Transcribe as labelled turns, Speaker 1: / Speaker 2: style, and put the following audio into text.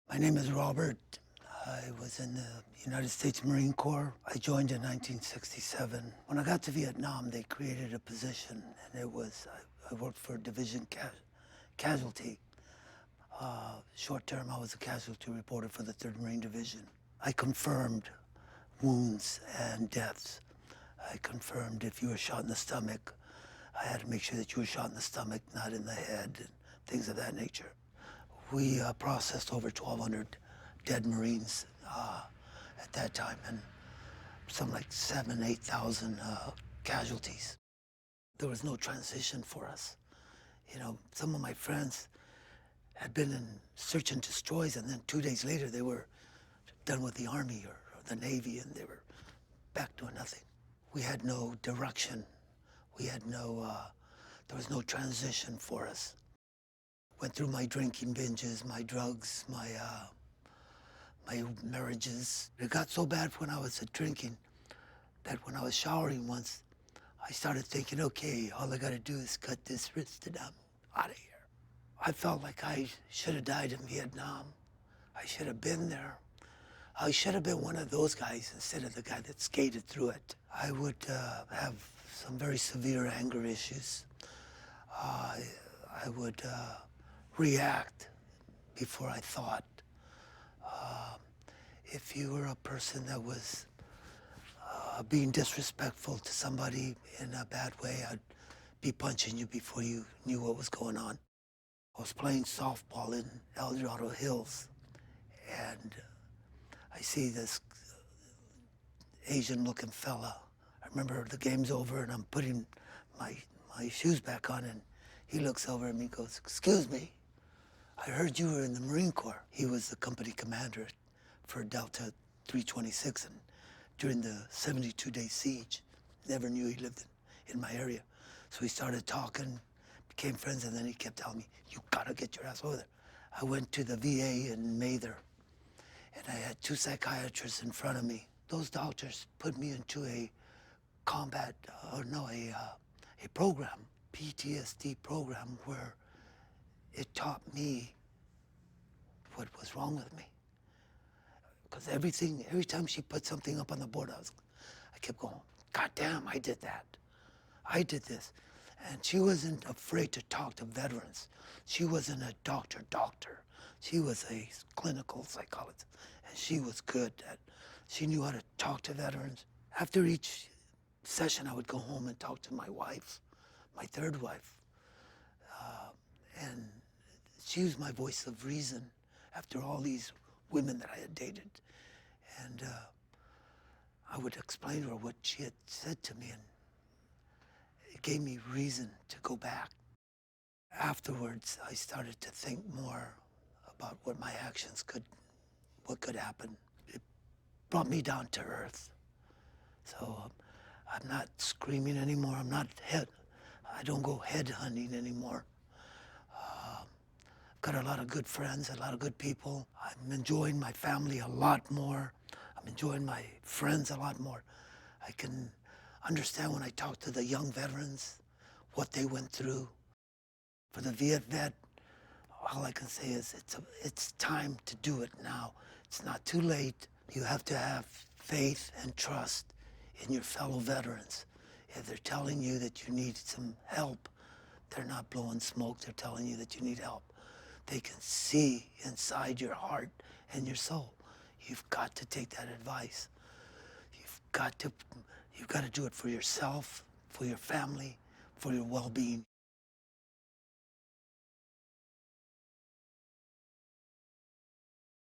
Speaker 1: My name is Robert. I was in the United States Marine Corps. I joined in 1967. When I got to Vietnam, they created a position, and I worked for Division Casualty. Short term, I was a casualty reporter for the 3rd Marine Division. I confirmed wounds and deaths. I confirmed if you were shot in the stomach. I had to make sure that you were shot in the stomach, not in the head, and things of that nature. We processed over 1,200 dead Marines at that time, and some like 8,000 casualties. There was no transition for us. You know, some of my friends had been in search and destroys, and then 2 days later they were done with the Army or the Navy, and they were back doing nothing. We had no direction. We had there was no transition for us. Went through my drinking binges, my drugs, my marriages. It got so bad when I was drinking that when I was showering once, I started thinking, okay, all I gotta do is cut this wrist and I'm out of here. I felt like I should have died in Vietnam. I should have been there. I should have been one of those guys instead of the guy that skated through it. I would have some very severe anger issues. I would react before I thought. If you were a person that was being disrespectful to somebody in a bad way, I'd be punching you before you knew what was going on. I was playing softball in El Dorado Hills, and I see this Asian-looking fella. I remember the game's over, and I'm putting my shoes back on, and he looks over at me and goes, "Excuse me, I heard you were in the Marine Corps." He was the company commander for Delta 326, and during the 72-day siege, never knew he lived in my area. So we started talking, became friends, and then he kept telling me, "You gotta get your ass over there." I went to the VA in Mather, and I had 2 psychiatrists in front of me. Those doctors put me into a a program, PTSD program, where it taught me what was wrong with me. Because every time she put something up on the board, I kept going, "God damn, I did that. I did this." And she wasn't afraid to talk to veterans. She wasn't a doctor. She was a clinical psychologist, and she was good at, she knew how to talk to veterans. After each session, I would go home and talk to my wife, my 3rd wife. And she was my voice of reason after all these women that I had dated. And I would explain to her what she had said to me, and it gave me reason to go back. Afterwards, I started to think more about what my actions what could happen. It brought me down to earth. So I'm not screaming anymore. I don't go head hunting anymore. Got a lot of good friends, a lot of good people. I'm enjoying my family a lot more. I'm enjoying my friends a lot more. I can understand when I talk to the young veterans, what they went through. For the Viet vet, all I can say is it's time to do it now. It's not too late. You have to have faith and trust in your fellow veterans. If they're telling you that you need some help, they're not blowing smoke. They're telling you that you need help. They can see inside your heart and your soul. You've got to take that advice. You've got to do it for yourself, for your family, for your well-being.